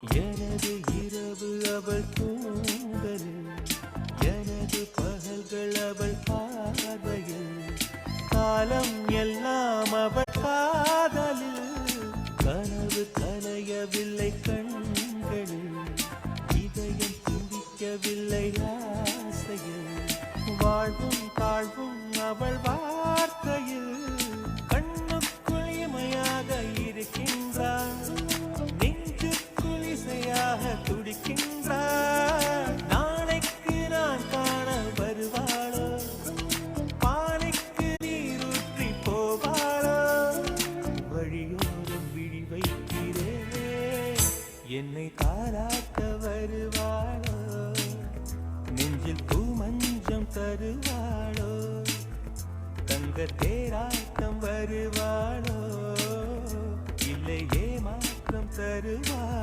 எனது இரவு அவள் தூங்கலில், எனது பகல்கள் அவள் பார்வையில், காலம் எல்லாம் அவள் காதலில். கனவு கலையவில்லை கண்களில், இதயம் துடிக்கவில்லை ஆசையில். வாழ்வும் தாழ்வும் அவள் வார்த்தையில், கண்ணுக்குள் இமையாக இருக்கின்றாள், நெஞ்சுக்குள் இசையாக துடிக்கின்றாள். நாளைக்கு நான் காண வருவாளோ, பானைக்கு நீரூற்றி போவாளோ. வழியோரம் விழி வைக்கிறேன், என்னை தாராட்ட வருவாளோ, நெஞ்சில் பூமஞ்சம் தருவாளோ, தங்க தேராட்டம் வருவாளோ, இல்லை ஏமாற்றம் தருவாளோ.